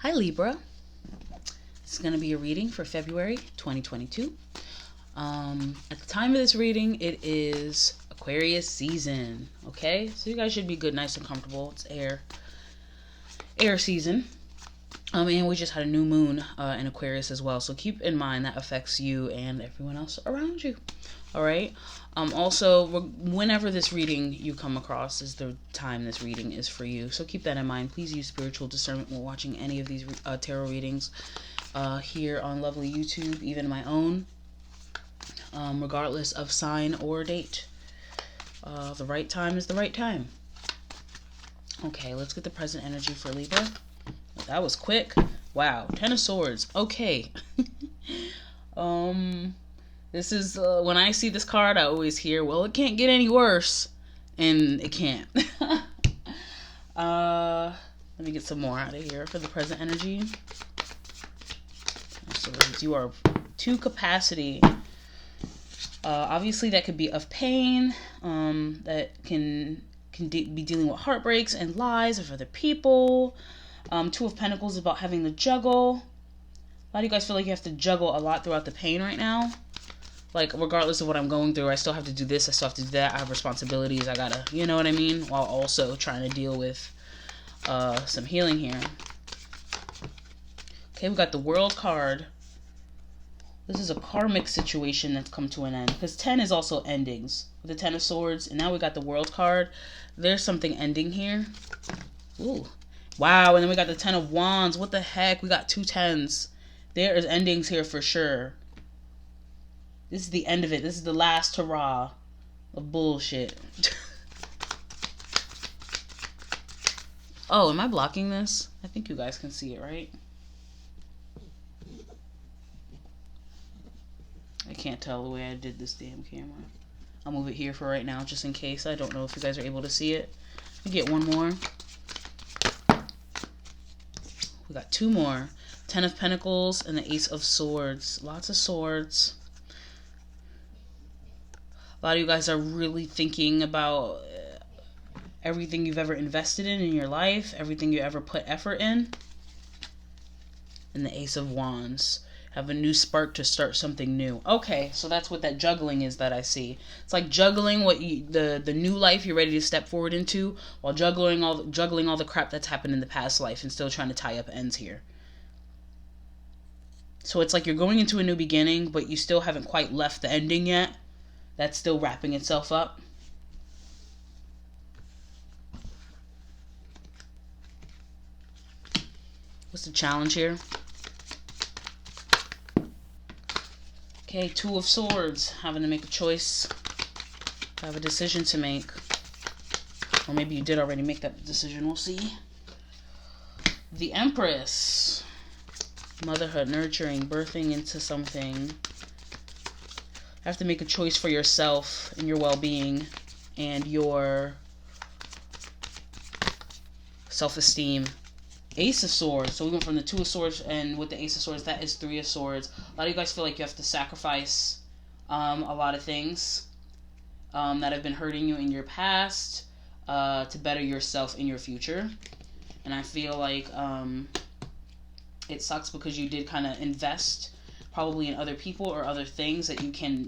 Hi Libra, this is going to be a reading for February 2022. At the time of this reading, it is Aquarius season, okay? So you guys should be good, nice and comfortable. It's air season. And we just had a new moon in Aquarius as well, so keep in mind that affects you and everyone else around you. All right. Also, whenever this reading you come across is the time this reading is for you. So keep that in mind. Please use spiritual discernment when watching any of these tarot readings here on lovely YouTube, even my own, regardless of sign or date. The right time is the right time. Okay, let's get the present energy for Libra. That was quick. Wow, 10 of Swords. Okay. This is, when I see this card, I always hear, well, it can't get any worse. And it can't. Let me get some more out of here for the present energy. So you are to capacity. Obviously, that could be of pain. That can be dealing with heartbreaks and lies of other people. Two of Pentacles is about having to juggle. A lot of you guys feel like you have to juggle a lot throughout the pain right now. Like, regardless of what I'm going through, I still have to do this, I still have to do that, I have responsibilities, I gotta, you know what I mean? While also trying to deal with some healing here. Okay, we got the World card. This is a karmic situation that's come to an end. Because 10 is also endings. The 10 of Swords, and now we got the World card. There's something ending here. Ooh. Wow, and then we got the 10 of Wands. What the heck? We got two 10s. There is endings here for sure. This is the end of it. This is the last hurrah of bullshit. Oh, am I blocking this? I think you guys can see it, right? I can't tell the way I did this damn camera. I'll move it here for right now, just in case. I don't know if you guys are able to see it. We get one more. We got two more. 10 of Pentacles and the Ace of Swords. Lots of swords. A lot of you guys are really thinking about everything you've ever invested in your life, everything you ever put effort in. And the Ace of Wands. Have a new spark to start something new. Okay, so that's what that juggling is that I see. It's like juggling what the new life you're ready to step forward into, while juggling all the crap that's happened in the past life and still trying to tie up ends here. So it's like you're going into a new beginning, but you still haven't quite left the ending yet. That's still wrapping itself up. What's the challenge here? Okay, Two of Swords. Having to make a choice. Have a decision to make. Or maybe you did already make that decision. We'll see. The Empress. Motherhood, nurturing, birthing into something. Have to make a choice for yourself and your well-being and your self-esteem. Ace of Swords. So we went from the Two of Swords, and with the Ace of Swords, that is Three of Swords. A lot of you guys feel like you have to sacrifice a lot of things that have been hurting you in your past to better yourself in your future. And I feel like it sucks because you did kind of invest probably in other people or other things that you can't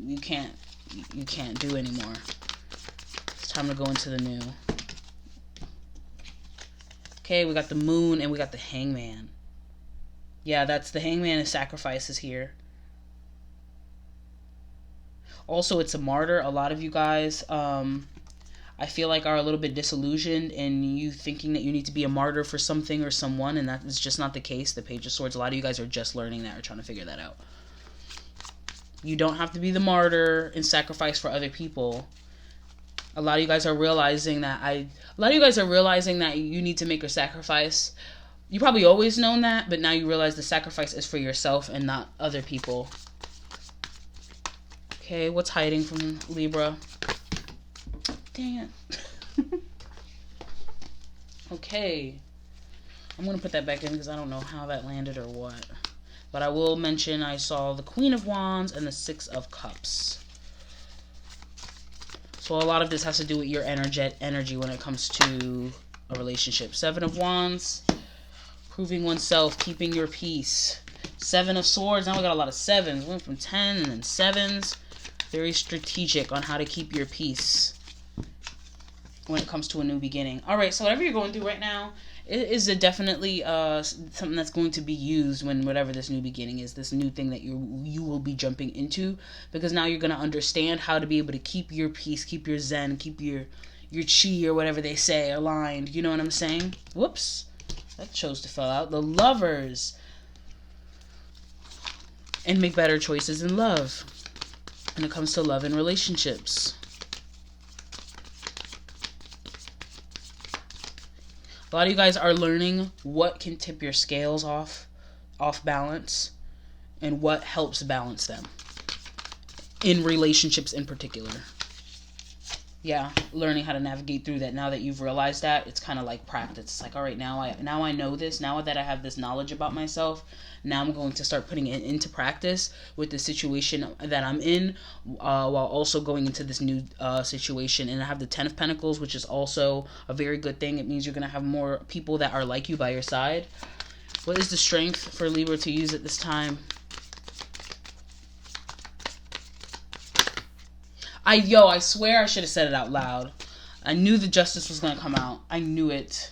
do anymore. It's time to go into the new. Okay, we got the Moon and we got the Hangman. Yeah, that's the Hangman is sacrifices here. Also, it's a martyr. A lot of you guys, I feel like, are a little bit disillusioned in you thinking that you need to be a martyr for something or someone, and that is just not the case. The Page of Swords, a lot of you guys are just learning that or trying to figure that out. You don't have to be the martyr and sacrifice for other people. A lot of you guys are realizing that you need to make a sacrifice. You probably always known that, but now you realize the sacrifice is for yourself and not other people. Okay, what's hiding from Libra? Dang it. Okay. I'm going to put that back in because I don't know how that landed or what. But I will mention I saw the Queen of Wands and the Six of Cups. So a lot of this has to do with your energy when it comes to a relationship. Seven of Wands. Proving oneself, keeping your peace. 7 of Swords. Now we got a lot of 7s. Went from 10 and then 7s. Very strategic on how to keep your peace when it comes to a new beginning. All right, so whatever you're going through right now, it is definitely something that's going to be used when whatever this new beginning is, this new thing that you will be jumping into, because now you're going to understand how to be able to keep your peace, keep your zen, keep your chi or whatever they say aligned. You know what I'm saying? Whoops. That chose to fall out. The Lovers. And make better choices in love when it comes to love and relationships. A lot of you guys are learning what can tip your scales off balance and what helps balance them in relationships in particular. Yeah, learning how to navigate through that. Now that you've realized that, it's kind of like practice. It's like, all right, now I know this. Now that I have this knowledge about myself, now I'm going to start putting it into practice with the situation that I'm in, while also going into this new situation. And I have the 10 of Pentacles, which is also a very good thing. It means you're going to have more people that are like you by your side. What is the strength for Libra to use at this time? I swear I should have said it out loud. I knew the Justice was going to come out. I knew it.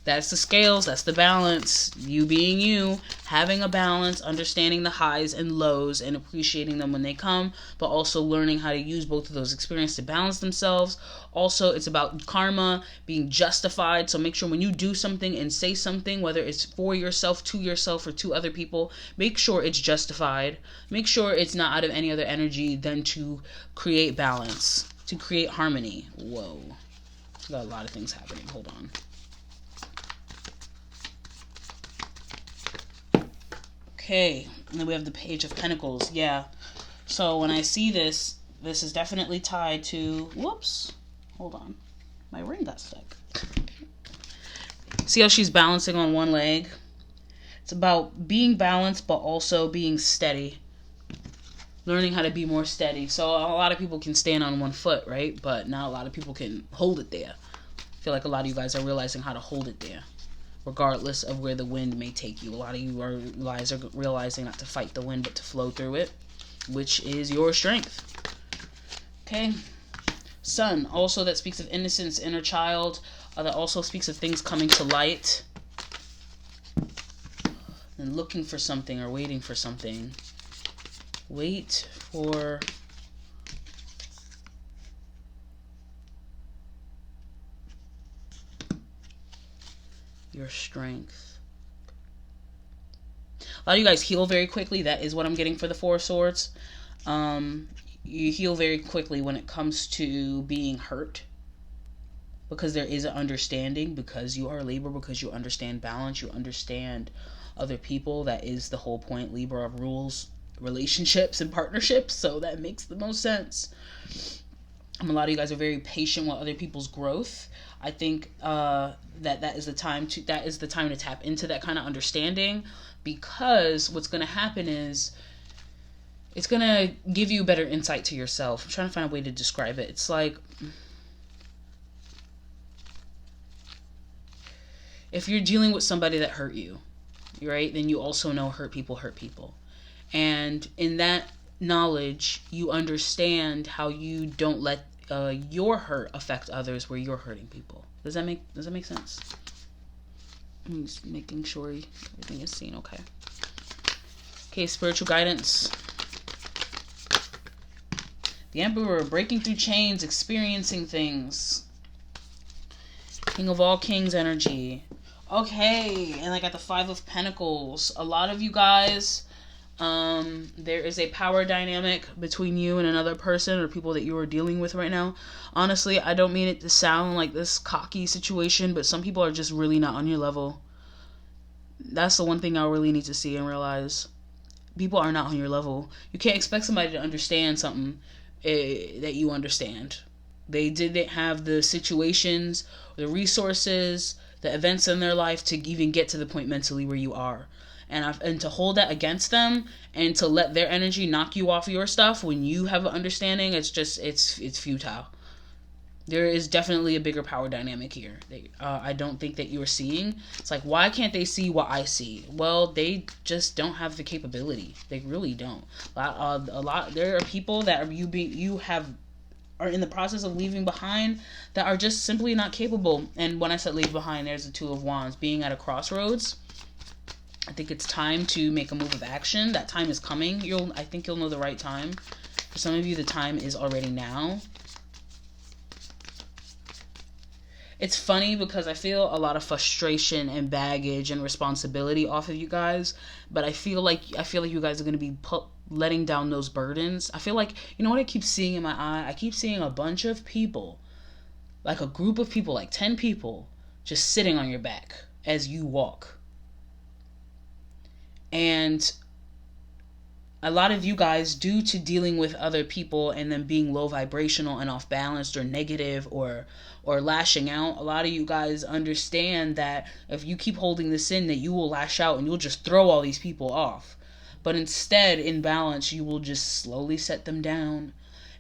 That's the scales. That's the balance. You being you. Having a balance. Understanding the highs and lows and appreciating them when they come. But also learning how to use both of those experiences to balance themselves. Also, it's about karma. Being justified. So make sure when you do something and say something, whether it's for yourself, or to other people, make sure it's justified. Make sure it's not out of any other energy than to create balance. To create harmony. Whoa. Got a lot of things happening. Hold on. Okay, and then we have the Page of Pentacles. Yeah, so when I see this, this is definitely tied to, whoops, hold on, my ring got stuck. See how she's balancing on one leg? It's about being balanced, but also being steady. Learning how to be more steady. So a lot of people can stand on one foot, right? But not a lot of people can hold it there. I feel like a lot of you guys are realizing how to hold it there, regardless of where the wind may take you. A lot of you guys are realizing not to fight the wind, but to flow through it, which is your strength. Okay. Sun, also that speaks of innocence, inner child. That also speaks of things coming to light. And looking for something or waiting for something. Wait for... your strength. A lot of you guys heal very quickly. That is what I'm getting for the 4 of Swords. You heal very quickly when it comes to being hurt, because there is an understanding, because you are Libra, because you understand balance, you understand other people. That is the whole point. Libra rules relationships and partnerships, so that makes the most sense. A lot of you guys are very patient with other people's growth. I think that is the time to tap into that kind of understanding, because what's going to happen is it's going to give you better insight to yourself. I'm trying to find a way to describe it. It's like if you're dealing with somebody that hurt you, right? Then you also know hurt people hurt people. And in that knowledge, you understand how you don't let your hurt affect others where you're hurting people. Does that make sense? I'm just making sure everything is seen okay. Okay, spiritual guidance. The Emperor, breaking through chains, experiencing things. King of all kings energy. Okay, and I got the 5 of Pentacles. A lot of you guys, there is a power dynamic between you and another person or people that you are dealing with right now. Honestly, I don't mean it to sound like this cocky situation, but some people are just really not on your level. That's the one thing I really need to see and realize. People are not on your level. You can't expect somebody to understand something that you understand. They didn't have the situations, the resources, the events in their life to even get to the point mentally where you are. And to hold that against them and to let their energy knock you off your stuff when you have an understanding, it's futile. There is definitely a bigger power dynamic here. I don't think that you're seeing. It's like, why can't they see what I see? Well, they just don't have the capability. They really don't. A lot. There are people that are in the process of leaving behind that are just simply not capable. And when I said leave behind, there's the Two of Wands. Being at a crossroads, I think it's time to make a move of action. That time is coming. I think you'll know the right time. For some of you, the time is already now. It's funny because I feel a lot of frustration and baggage and responsibility off of you guys, but I feel like you guys are going to be letting down those burdens. I feel like, you know what I keep seeing in my eye? I keep seeing a bunch of people, like a group of people, like 10 people, just sitting on your back as you walk. And a lot of you guys, due to dealing with other people and then being low vibrational and off balanced or negative or lashing out, a lot of you guys understand that if you keep holding this in, that you will lash out and you'll just throw all these people off. But instead, in balance, you will just slowly set them down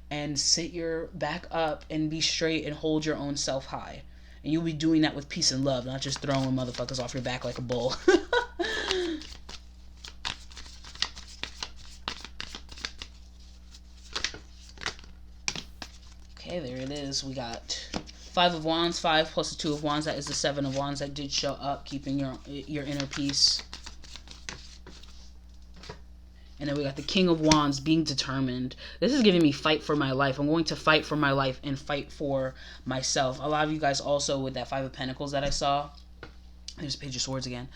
and sit your back up and be straight and hold your own self high. And you'll be doing that with peace and love, not just throwing motherfuckers off your back like a bull. Okay, there it is. We got 5 of Wands, 5 plus the 2 of Wands. That is the 7 of Wands that did show up, keeping your inner peace. And then we got the King of Wands, being determined. This is giving me fight for my life. I'm going to fight for my life and fight for myself. A lot of you guys also with that 5 of Pentacles that I saw. There's Page of Swords again.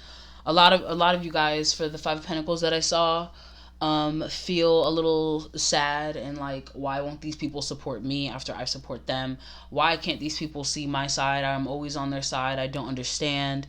A lot of you guys for the 5 of Pentacles that I saw feel a little sad and like, why won't these people support me after I support them? Why can't these people see my side? I'm always on their side. I don't understand.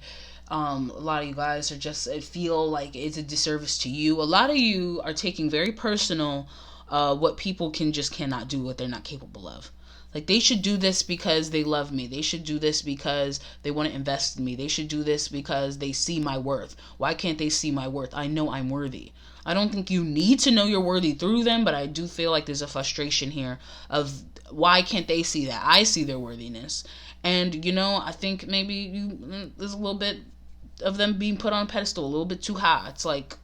A lot of you guys are just feel like it's a disservice to you. A lot of you are taking very personal what people cannot do, what they're not capable of. Like, they should do this because they love me. They should do this because they want to invest in me. They should do this because they see my worth. Why can't they see my worth? I know I'm worthy. I don't think you need to know you're worthy through them, but I do feel like there's a frustration here of why can't they see that? I see their worthiness. And, you know, I think maybe there's a little bit of them being put on a pedestal, a little bit too high. It's like,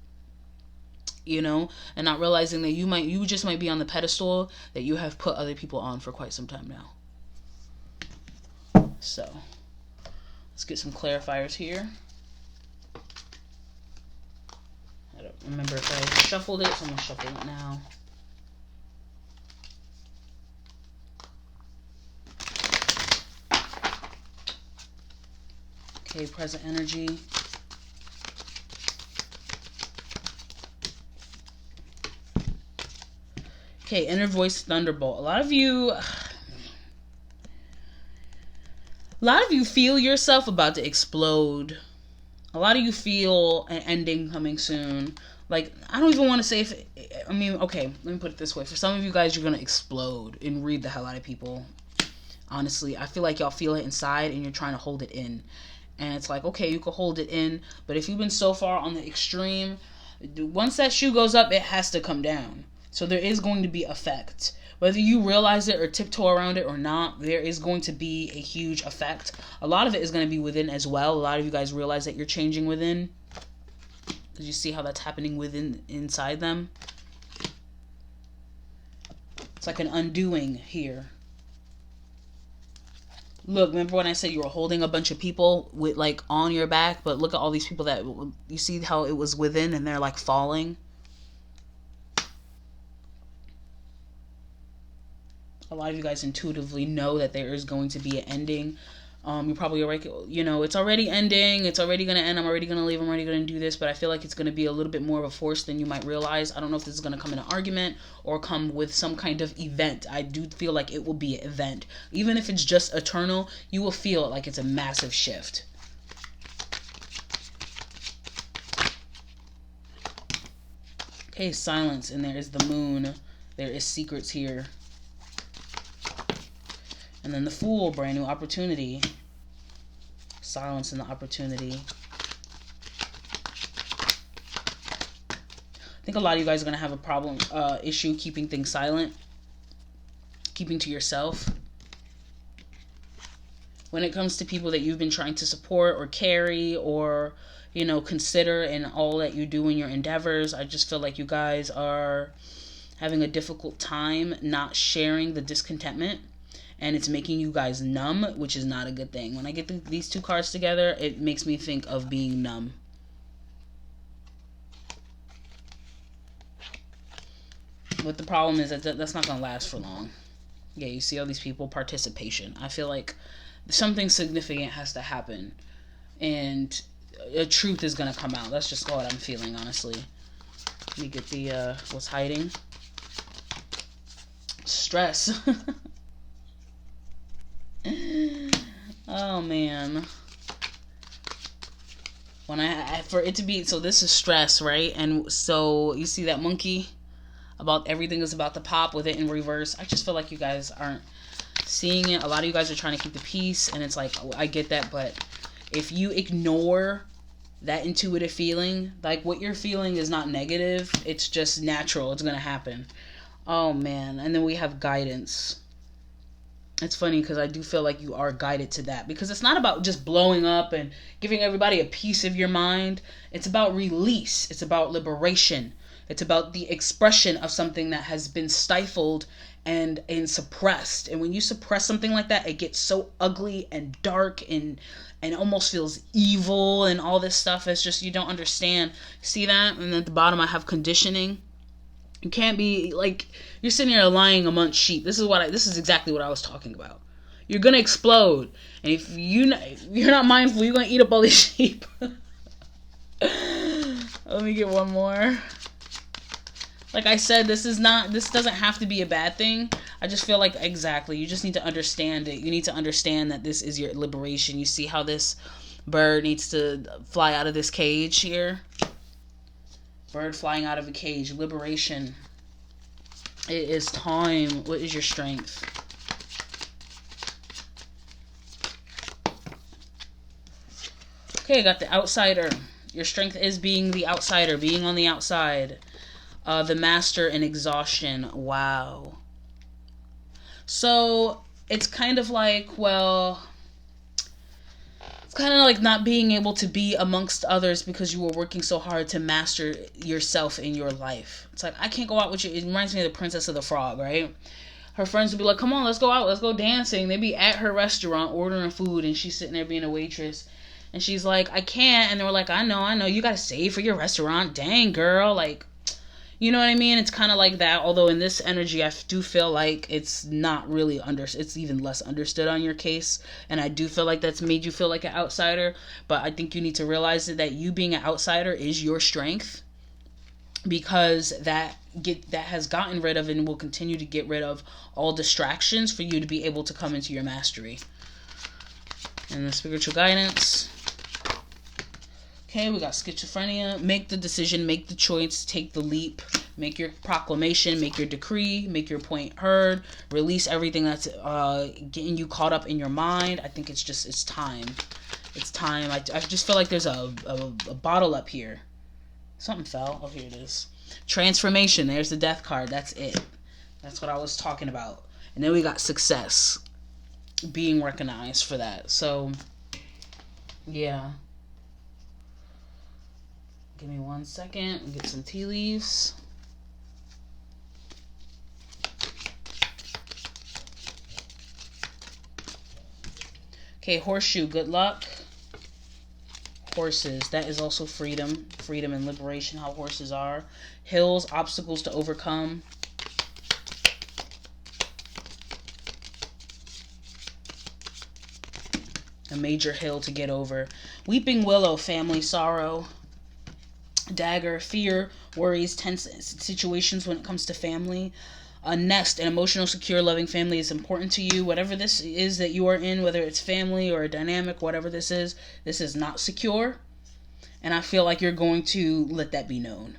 you know, and not realizing that you just might be on the pedestal that you have put other people on for quite some time now. So, let's get some clarifiers here. I don't remember if I shuffled it, so I'm going to shuffle it now. Okay, present energy. Okay, inner voice thunderbolt. A lot of you feel yourself about to explode. A lot of you feel an ending coming soon. Like, I don't even want to say okay, let me put it this way. For some of you guys, you're going to explode and read the hell out of people. Honestly, I feel like y'all feel it inside and you're trying to hold it in. And it's like, okay, you can hold it in, but if you've been so far on the extreme, once that shoe goes up, it has to come down. So there is going to be effect. Whether you realize it or tiptoe around it or not, there is going to be a huge effect. A lot of it is going to be within as well. A lot of you guys realize that you're changing within, because you see how that's happening inside them. It's like an undoing here. Look, remember when I said you were holding a bunch of people with like on your back, but look at all these people that you see how it was within and they're like falling. A lot of you guys intuitively know that there is going to be an ending. You probably already, you know, it's already ending. It's already going to end. I'm already going to leave. I'm already going to do this. But I feel like it's going to be a little bit more of a force than you might realize. I don't know if this is going to come in an argument or come with some kind of event. I do feel like it will be an event. Even if it's just eternal, you will feel it like it's a massive shift. Okay, silence. And there is the moon. There is secrets here. And then the Fool, brand new opportunity. Silence in the opportunity. I think a lot of you guys are going to have a problem, issue keeping things silent. Keeping to yourself. when it comes to people that you've been trying to support or carry or, you know, consider in all that you do in your endeavors. I just feel like you guys are having a difficult time not sharing the discontentment, and it's making you guys numb, which is not a good thing. When I get these two cards together, it makes me think of being numb. But the problem is that that's not going to last for long. Yeah, you see all these people, participation. I feel like something significant has to happen, and a truth is going to come out. That's just what I'm feeling, honestly. Let me get the what's hiding. Stress. Oh man. When for it to be, so this is stress, right? And so you see that monkey about everything is about to pop with it in reverse. I just feel like you guys aren't seeing it. A lot of you guys are trying to keep the peace, and it's like, I get that, but if you ignore that intuitive feeling, like what you're feeling is not negative, it's just natural, it's gonna happen. Oh man. And then we have guidance. It's funny because I do feel like you are guided to that, because it's not about just blowing up and giving everybody a piece of your mind. It's about release. It's about liberation. It's about the expression of something that has been stifled and suppressed. And when you suppress something like that, it gets so ugly and dark and almost feels evil and all this stuff. It's just, you don't understand. See that? And at the bottom I have conditioning. You can't be like, you're sitting here lying amongst sheep. This is exactly what I was talking about. You're gonna explode, and if you're not mindful, you're gonna eat up all these sheep. Let me get one more. Like I said, this doesn't have to be a bad thing. I just feel like, exactly, you just need to understand it. You need to understand that this is your liberation. You see how this bird needs to fly out of this cage here? Bird flying out of a cage. Liberation. It is time. What is your strength? Okay, I got the outsider. Your strength is being the outsider, being on the outside. The master and exhaustion. Wow. So it's kind of like, well, it's kind of like not being able to be amongst others because you were working so hard to master yourself in your life. It's like, I can't go out with you. It reminds me of the Princess of the Frog, right? Her friends would be like, come on, let's go out, let's go dancing. They'd be at her restaurant ordering food, and she's sitting there being a waitress. And she's like, I can't. And they were like, I know, you gotta save for your restaurant. Dang, girl. Like, you know what I mean? It's kind of like that. Although in this energy, I do feel like it's not really it's even less understood on your case. And I do feel like that's made you feel like an outsider. But I think you need to realize that you being an outsider is your strength. Because that has gotten rid of and will continue to get rid of all distractions for you to be able to come into your mastery. And the spiritual guidance. Okay, we got schizophrenia. Make the decision, make the choice, take the leap, make your proclamation, make your decree, make your point heard, release everything that's getting you caught up in your mind. I think it's time. It's time. I just feel like there's a bottle up here. Something fell. Oh, here it is. Transformation. There's the death card. That's it. That's what I was talking about. And then we got success. Being recognized for that. So, yeah. Give me 1 second. We'll get some tea leaves. Okay, horseshoe. Good luck. Horses. That is also freedom. Freedom and liberation. How horses are. Hills. Obstacles to overcome. A major hill to get over. Weeping willow. Family sorrow. Dagger, fear, worries, tense situations when it comes to family. A nest, an emotional, secure, loving family is important to you. Whatever this is that you are in, whether it's family or a dynamic, whatever this is not secure. And I feel like you're going to let that be known.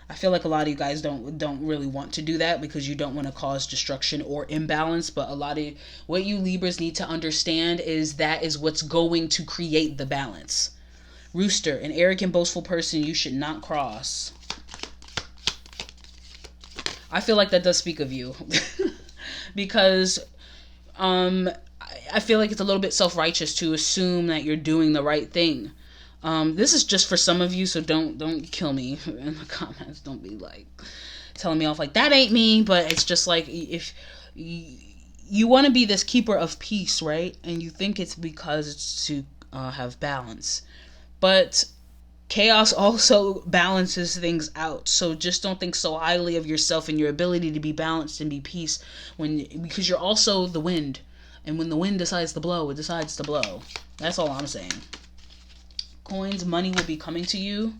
I feel like a lot of you guys don't really want to do that because you don't want to cause destruction or imbalance. But a lot of what you Libras need to understand is that is what's going to create the balance. Rooster, an arrogant, boastful person you should not cross. I feel like that does speak of you. Because I I feel like it's a little bit self-righteous to assume that you're doing the right thing. This is just for some of you, so don't kill me in the comments. Don't be like telling me off like that ain't me. But it's just like, if you want to be this keeper of peace, right? And you think it's because it's to have balance, but chaos also balances things out. So just don't think so highly of yourself and your ability to be balanced and be peace, because you're also the wind. And when the wind decides to blow, it decides to blow. That's all I'm saying. Coins, money will be coming to you.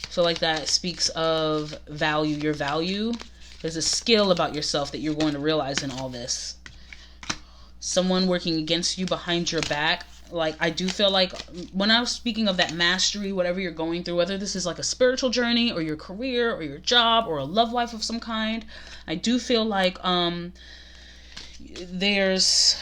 So like that speaks of value, your value. There's a skill about yourself that you're going to realize in all this. Someone working against you behind your back. Like, I do feel like when I was speaking of that mastery, whatever you're going through, whether this is like a spiritual journey or your career or your job or a love life of some kind, I do feel like there's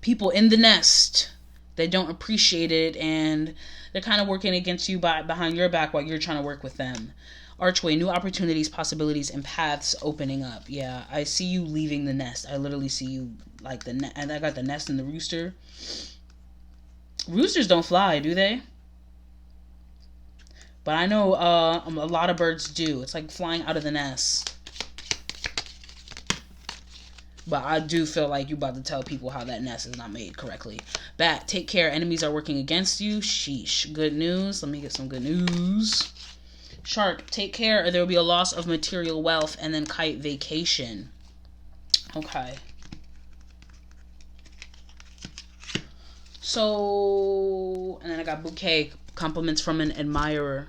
people in the nest that don't appreciate it, and they're kind of working against you behind your back while you're trying to work with them. Archway, new opportunities, possibilities, and paths opening up. Yeah, I see you leaving the nest. I literally see you like and I got the nest and the rooster. Roosters don't fly, do they? But I know a lot of birds do. It's like flying out of the nest. But I do feel like you about to tell people how that nest is not made correctly. Bat, take care. Enemies are working against you. Sheesh. Good news. Let me get some good news. Shark, take care or there will be a loss of material wealth. And then Kite, vacation. Okay. So, and then I got bouquet, compliments from an admirer.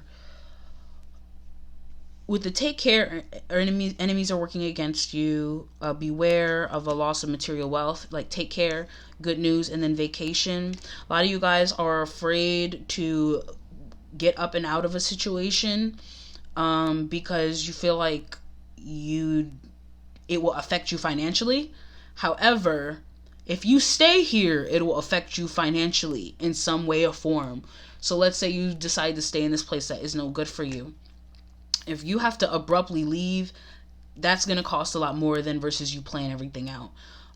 With the take care, enemies are working against you. Beware of a loss of material wealth. Like, take care, good news, and then vacation. A lot of you guys are afraid to get up and out of a situation because you feel like it will affect you financially. However, if you stay here, it will affect you financially in some way or form. So let's say you decide to stay in this place that is no good for you. If you have to abruptly leave, that's going to cost a lot more than versus you plan everything out.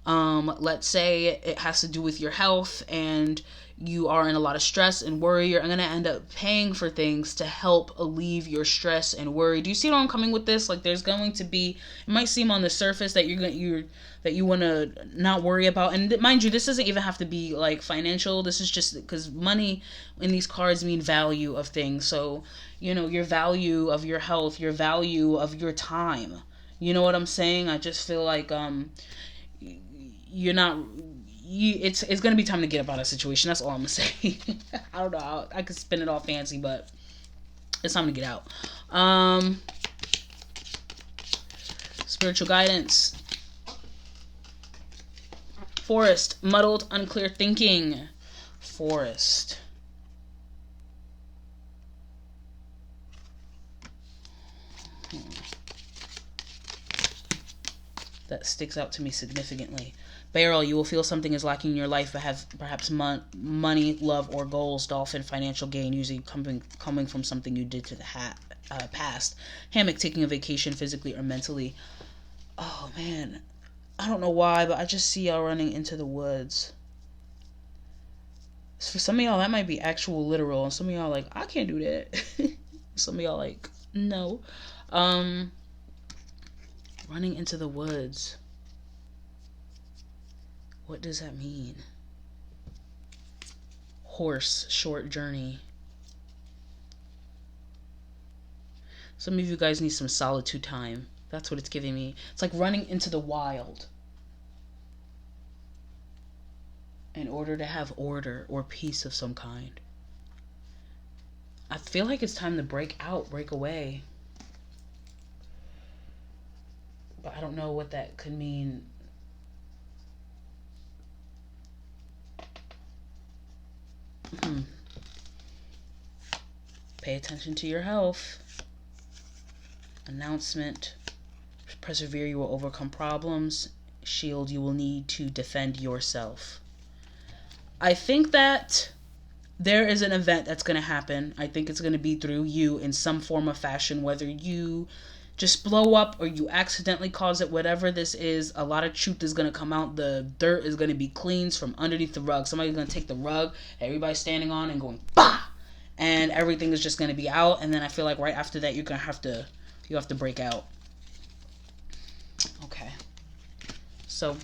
Let's say it has to do with your health and you are in a lot of stress and worry. You're going to end up paying for things to help alleviate your stress and worry. Do you see where I'm coming with this? Like, there's going to be, it might seem on the surface that you want to not worry about. And mind you, this doesn't even have to be like financial. This is just because money in these cards mean value of things. So, you know, your value of your health, your value of your time. You know what I'm saying? I just feel like it's going to be time to get up out of a situation. That's all I'm going to say. I don't know. I could spin it all fancy, but it's time to get out. Spiritual guidance. Forest, muddled, unclear thinking. Forest. That sticks out to me significantly. Barrel, you will feel something is lacking in your life, but have perhaps money, love, or goals. Dolphin, financial gain, usually coming from something you did to the past. Hammock, taking a vacation physically or mentally. Oh man, I don't know why, but I just see y'all running into the woods. For some of y'all, that might be actual literal, and some of y'all like, I can't do that. Some of y'all like, no. Running into the woods. What does that mean? Horse, short journey. Some of you guys need some solitude time. That's what it's giving me. It's like running into the wild in order to have order or peace of some kind. I feel like it's time to break away. But I don't know what that could mean. Pay attention to your health. Announcement. Persevere, you will overcome problems. Shield, you will need to defend yourself. I think that there is an event that's going to happen. I think it's going to be through you in some form or fashion, whether you just blow up, or you accidentally cause it, whatever this is, a lot of truth is going to come out. The dirt is going to be cleansed from underneath the rug. Somebody's going to take the rug everybody's standing on and going, bah! And everything is just going to be out. And then I feel like right after that, you're going to have to break out. Okay. So,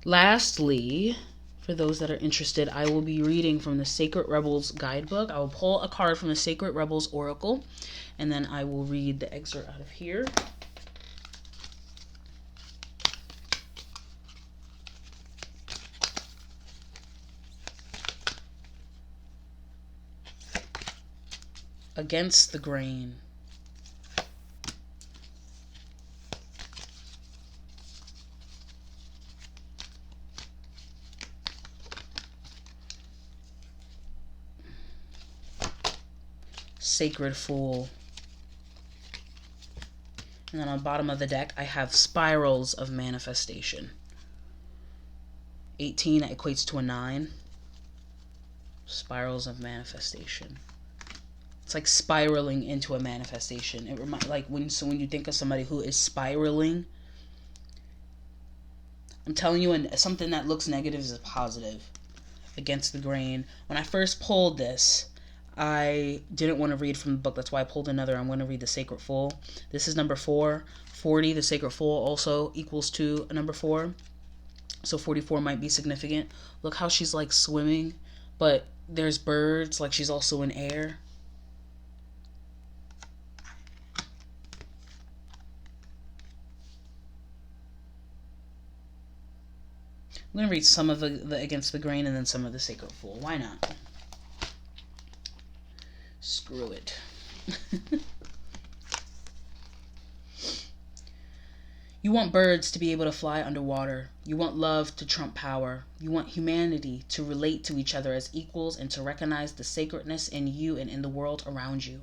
lastly, for those that are interested, I will be reading from the Sacred Rebels guidebook. I will pull a card from the Sacred Rebels Oracle, and then I will read the excerpt out of here. Against the grain. Sacred Fool. And then on the bottom of the deck, I have Spirals of Manifestation. 18 equates to a 9. Spirals of Manifestation. It's like spiraling into a manifestation. It reminds, like when you think of somebody who is spiraling, I'm telling you, and something that looks negative is positive. Against the grain. When I first pulled this, I didn't want to read from the book. That's why I pulled another. I'm going to read the Sacred Fool. This is number 4. 40, the Sacred Fool, also equals to a number 4. So 44 might be significant. Look how she's like swimming, but there's birds, like she's also in air. I'm going to read some of the Against the Grain and then some of the Sacred Fool. Why not? Screw it. You want birds to be able to fly underwater. You want love to trump power. You want humanity to relate to each other as equals and to recognize the sacredness in you and in the world around you.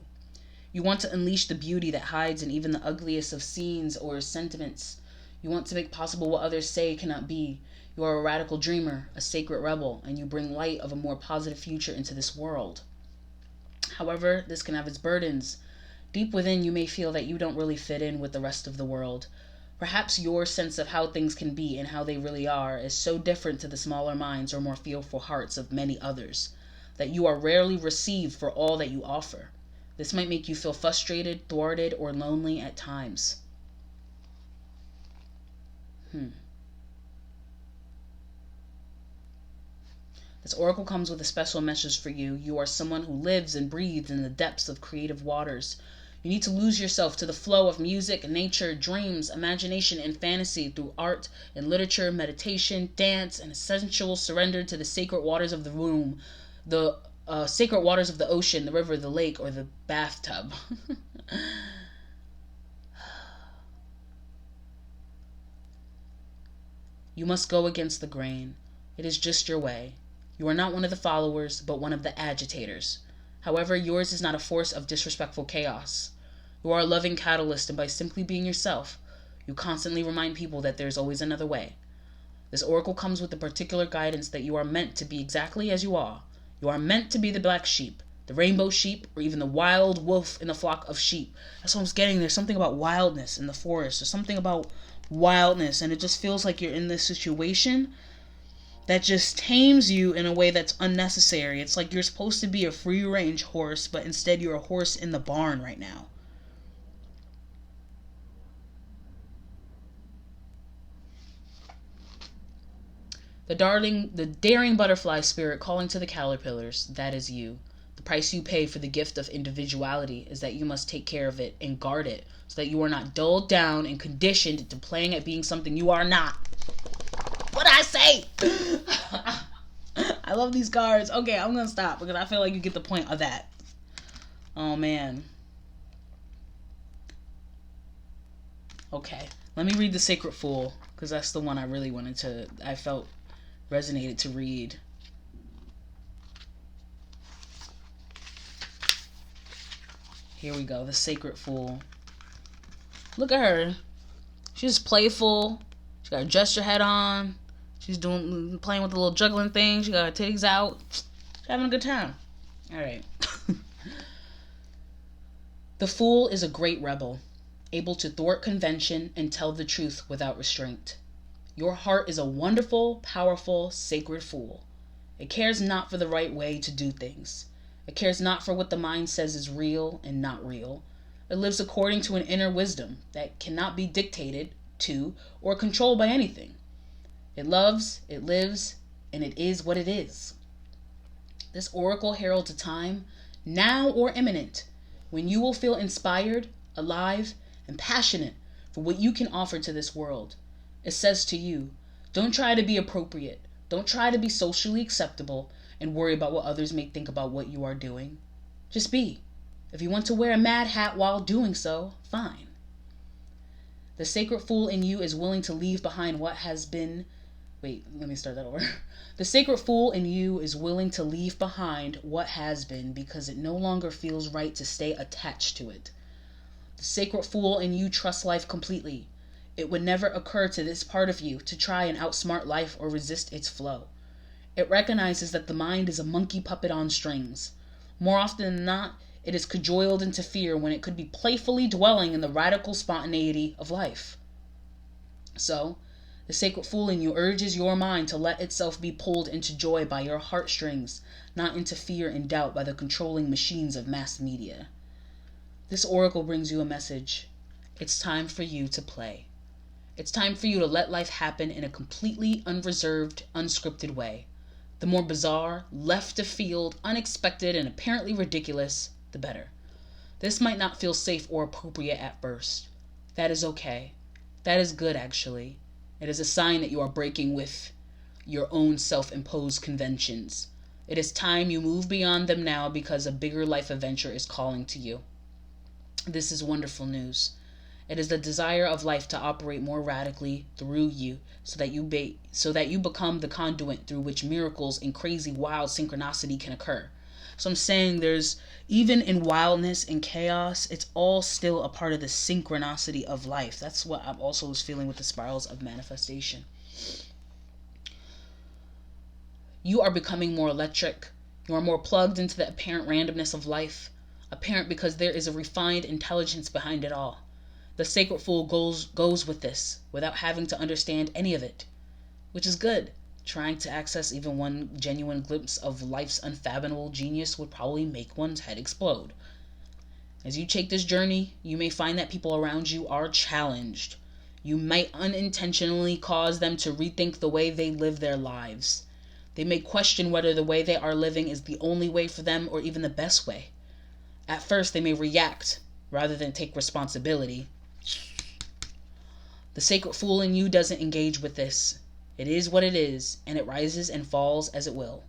You want to unleash the beauty that hides in even the ugliest of scenes or sentiments. You want to make possible what others say cannot be. You are a radical dreamer, a sacred rebel, and you bring light of a more positive future into this world. However, this can have its burdens. Deep within, you may feel that you don't really fit in with the rest of the world. Perhaps your sense of how things can be and how they really are is so different to the smaller minds or more fearful hearts of many others, that you are rarely received for all that you offer. This might make you feel frustrated, thwarted, or lonely at times. This oracle comes with a special message for you. You are someone who lives and breathes in the depths of creative waters. You need to lose yourself to the flow of music, nature, dreams, imagination, and fantasy through art and literature, meditation, dance, and essential surrender to the sacred waters of the womb, the sacred waters of the ocean, the river, the lake, or the bathtub. You must go against the grain. It is just your way. You are not one of the followers, but one of the agitators. However, yours is not a force of disrespectful chaos. You are a loving catalyst, and by simply being yourself, you constantly remind people that there is always another way. This oracle comes with the particular guidance that you are meant to be exactly as you are. You are meant to be the black sheep, the rainbow sheep, or even the wild wolf in a flock of sheep. That's what I was getting. There's something about wildness in the forest. There's something about wildness, and it just feels like you're in this situation that just tames you in a way that's unnecessary. It's like you're supposed to be a free-range horse, but instead you're a horse in the barn right now. The daring butterfly spirit calling to the caterpillars, that is you. The price you pay for the gift of individuality is that you must take care of it and guard it, so that you are not dulled down and conditioned into playing at being something you are not. What'd I say? I love these cards. Okay, I'm gonna stop because I feel like you get the point of that. Oh man. Okay, let me read the Sacred Fool, because that's the one I really I felt resonated to read. Here we go, the Sacred Fool. Look at her. She's playful. She got her gesture head on. She's playing with the little juggling thing. She got her titties out. She's having a good time. Alright. The Fool is a great rebel, able to thwart convention and tell the truth without restraint. Your heart is a wonderful, powerful, sacred fool. It cares not for the right way to do things. It cares not for what the mind says is real and not real. It lives according to an inner wisdom that cannot be dictated to or controlled by anything. It loves, it lives, and it is what it is. This oracle heralds a time, now or imminent, when you will feel inspired, alive, and passionate for what you can offer to this world. It says to you, don't try to be appropriate. Don't try to be socially acceptable and worry about what others may think about what you are doing. Just be. If you want to wear a mad hat while doing so, fine. The sacred fool in you is willing to leave behind what has been... The sacred fool in you is willing to leave behind what has been because it no longer feels right to stay attached to it. The sacred fool in you trusts life completely. It would never occur to this part of you to try and outsmart life or resist its flow. It recognizes that the mind is a monkey puppet on strings. More often than not, it is cajoled into fear when it could be playfully dwelling in the radical spontaneity of life. So, the sacred fool in you urges your mind to let itself be pulled into joy by your heartstrings, not into fear and doubt by the controlling machines of mass media. This oracle brings you a message. It's time for you to play. It's time for you to let life happen in a completely unreserved, unscripted way. The more bizarre, left of field, unexpected, and apparently ridiculous, the better. This might not feel safe or appropriate at first. That is okay. That is good, actually. It is a sign that you are breaking with your own self-imposed conventions. It is time you move beyond them now because a bigger life adventure is calling to you. This is wonderful news. It is the desire of life to operate more radically through you so that you become the conduit through which miracles and crazy wild synchronicity can occur. So I'm saying there's, even in wildness and chaos, it's all still a part of the synchronicity of life. That's what I'm also was feeling with the spirals of manifestation. You are becoming more electric. You are more plugged into the apparent randomness of life. Apparent because there is a refined intelligence behind it all. The sacred fool goes with this, without having to understand any of it, which is good. Trying to access even one genuine glimpse of life's unfathomable genius would probably make one's head explode. As you take this journey, you may find that people around you are challenged. You might unintentionally cause them to rethink the way they live their lives. They may question whether the way they are living is the only way for them or even the best way. At first, they may react rather than take responsibility. The sacred fool in you doesn't engage with this. It is what it is, and it rises and falls as it will.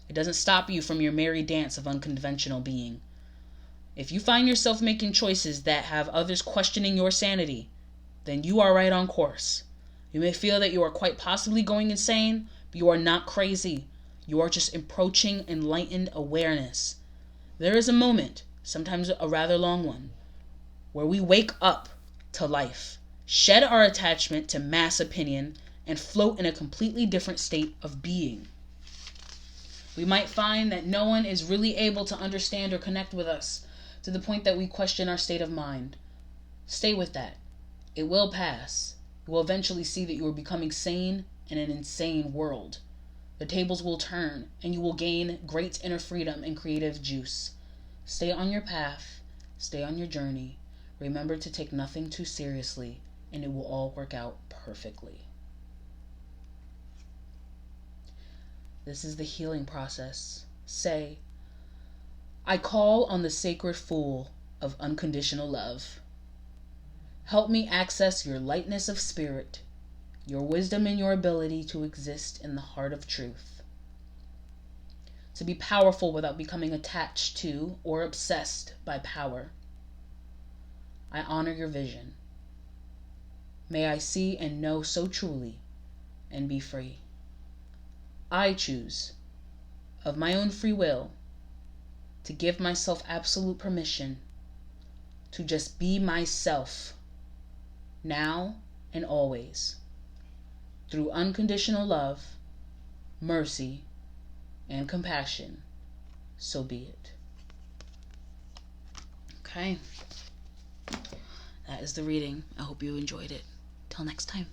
It doesn't stop you from your merry dance of unconventional being. If you find yourself making choices that have others questioning your sanity, then you are right on course. You may feel that you are quite possibly going insane, but you are not crazy. You are just approaching enlightened awareness. There is a moment, sometimes a rather long one, where we wake up to life, shed our attachment to mass opinion, and float in a completely different state of being. We might find that no one is really able to understand or connect with us to the point that we question our state of mind. Stay with that. It will pass. You will eventually see that you are becoming sane in an insane world. The tables will turn, and you will gain great inner freedom and creative juice. Stay on your path. Stay on your journey. Remember to take nothing too seriously, and it will all work out perfectly. This is the healing process. Say, I call on the sacred fool of unconditional love. Help me access your lightness of spirit, your wisdom and your ability to exist in the heart of truth. To be powerful without becoming attached to or obsessed by power. I honor your vision. May I see and know so truly and be free. I choose, of my own free will, to give myself absolute permission to just be myself, now and always, through unconditional love, mercy, and compassion. So be it. Okay. that is the reading. I hope you enjoyed it. Till next time.